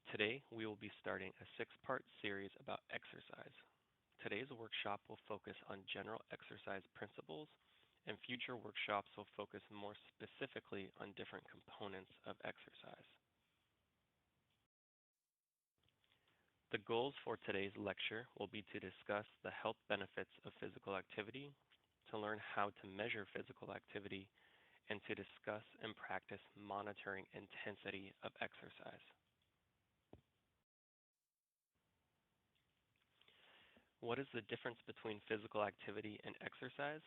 Today, we will be starting a six-part series about exercise. Today's workshop will focus on general exercise principles, and future workshops will focus more specifically on different components of exercise. The goals for today's lecture will be to discuss the health benefits of physical activity, to learn how to measure physical activity, and to discuss and practice monitoring intensity of exercise. What is the difference between physical activity and exercise?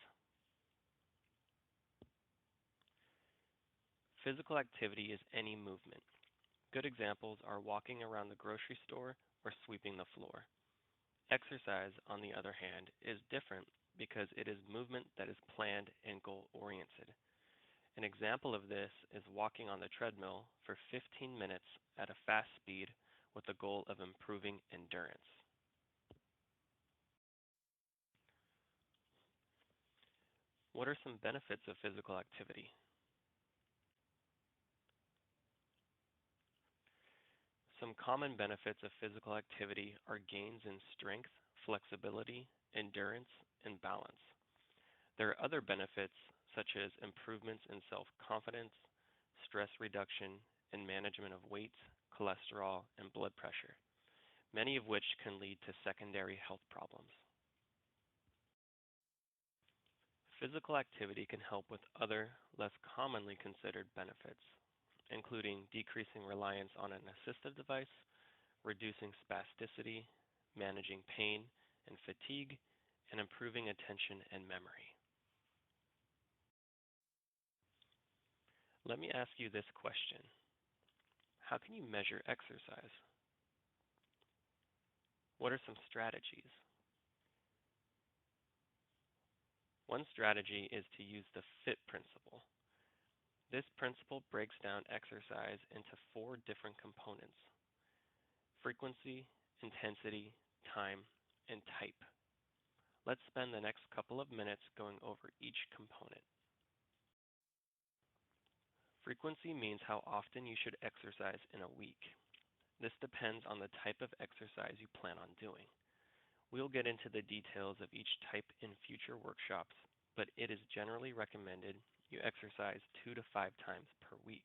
Physical activity is any movement. Good examples are walking around the grocery store or sweeping the floor. Exercise, on the other hand, is different because it is movement that is planned and goal-oriented. An example of this is walking on the treadmill for 15 minutes at a fast speed with the goal of improving endurance. What are some benefits of physical activity? Some common benefits of physical activity are gains in strength, flexibility, endurance, and balance. There are other benefits such as improvements in self-confidence, stress reduction, and management of weight, cholesterol, and blood pressure, many of which can lead to secondary health problems. Physical activity can help with other, less commonly considered benefits, including decreasing reliance on an assistive device, reducing spasticity, managing pain and fatigue, and improving attention and memory. Let me ask you this question. How can you measure exercise? What are some strategies? One strategy is to use the FIT principle. This principle breaks down exercise into 4 different components: frequency, intensity, time, and type. Let's spend the next couple of minutes going over each component. Frequency means how often you should exercise in a week. This depends on the type of exercise you plan on doing. We'll get into the details of each type in future workshops, but it is generally recommended you exercise 2 to 5 times per week.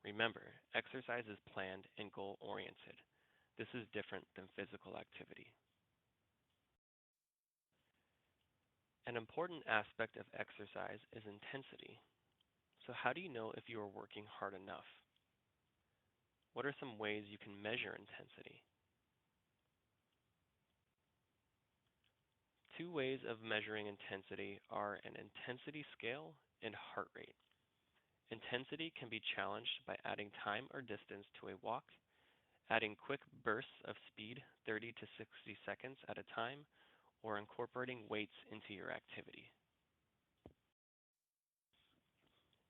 Remember, exercise is planned and goal-oriented. This is different than physical activity. An important aspect of exercise is intensity. So how do you know if you are working hard enough? What are some ways you can measure intensity? 2 ways of measuring intensity are an intensity scale and heart rate. Intensity can be challenged by adding time or distance to a walk, adding quick bursts of speed 30 to 60 seconds at a time, or incorporating weights into your activity.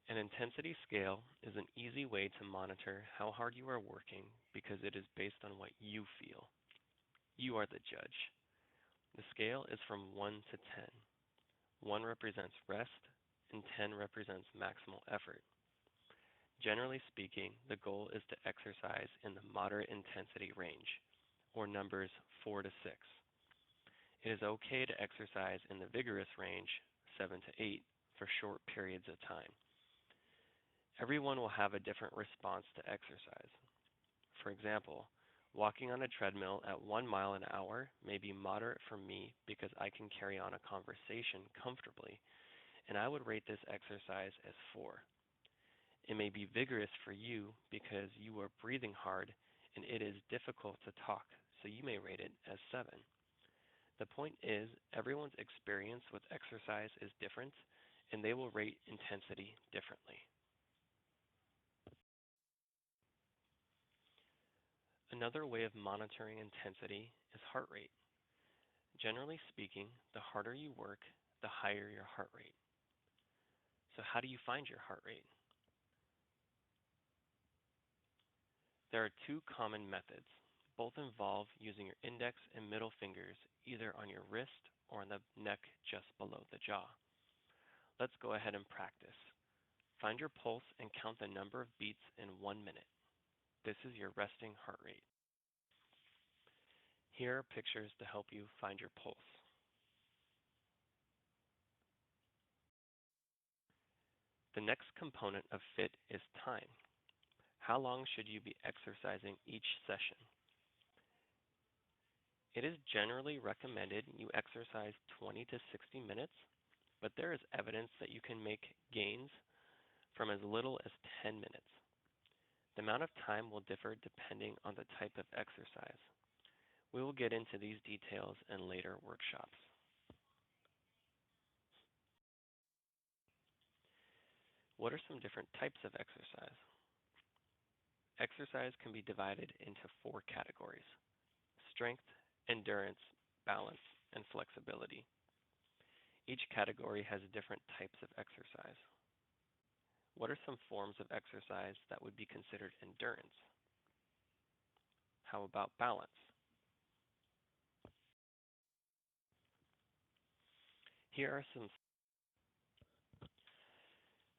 An intensity scale is an easy way to monitor how hard you are working because it is based on what you feel. You are the judge. The scale is from 1 to 10. 1 represents rest, and 10 represents maximal effort. Generally speaking, the goal is to exercise in the moderate intensity range, or numbers 4 to 6. It is okay to exercise in the vigorous range, 7 to 8, for short periods of time. Everyone will have a different response to exercise. For example, walking on a treadmill at 1 mile an hour may be moderate for me because I can carry on a conversation comfortably, and I would rate this exercise as 4. It may be vigorous for you because you are breathing hard and it is difficult to talk, so you may rate it as 7. The point is, everyone's experience with exercise is different, and they will rate intensity differently. Another way of monitoring intensity is heart rate. Generally speaking, the harder you work, the higher your heart rate. So how do you find your heart rate? There are 2 common methods. Both involve using your index and middle fingers either on your wrist or on the neck just below the jaw. Let's go ahead and practice. Find your pulse and count the number of beats in 1 minute. This is your resting heart rate. Here are pictures to help you find your pulse. The next component of fit is time. How long should you be exercising each session? It is generally recommended you exercise 20 to 60 minutes, but there is evidence that you can make gains from as little as 10 minutes. The amount of time will differ depending on the type of exercise. We will get into these details in later workshops. What are some different types of exercise? Exercise can be divided into 4 categories: strength, endurance, balance, and flexibility. Each category has different types of exercise. What are some forms of exercise that would be considered endurance? How about balance? Here are some.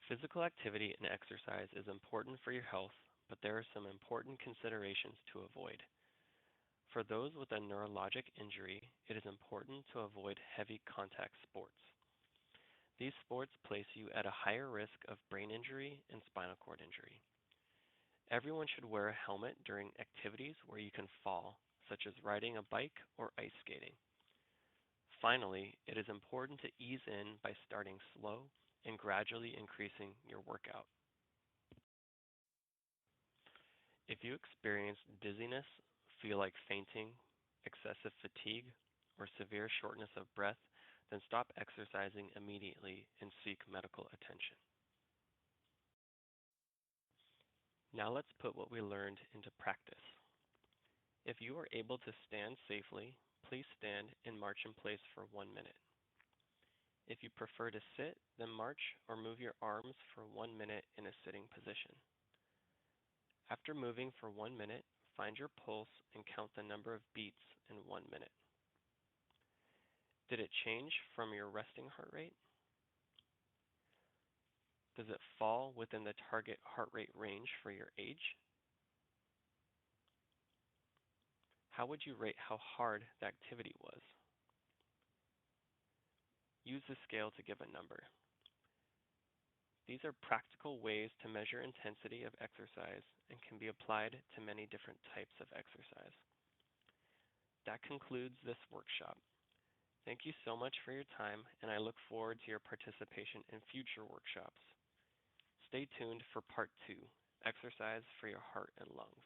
Physical activity and exercise is important for your health, but there are some important considerations to avoid. For those with a neurologic injury, it is important to avoid heavy contact sports. These sports place you at a higher risk of brain injury and spinal cord injury. Everyone should wear a helmet during activities where you can fall, such as riding a bike or ice skating. Finally, it is important to ease in by starting slow and gradually increasing your workout. If you experience dizziness, feel like fainting, excessive fatigue, or severe shortness of breath, then stop exercising immediately and seek medical attention. Now let's put what we learned into practice. If you are able to stand safely, please stand and march in place for 1 minute. If you prefer to sit, then march or move your arms for 1 minute in a sitting position. After moving for 1 minute, find your pulse and count the number of beats in 1 minute. Did it change from your resting heart rate? Does it fall within the target heart rate range for your age? How would you rate how hard the activity was? Use the scale to give a number. These are practical ways to measure intensity of exercise and can be applied to many different types of exercise. That concludes this workshop. Thank you so much for your time, and I look forward to your participation in future workshops. Stay tuned for part 2, exercise for your heart and lungs.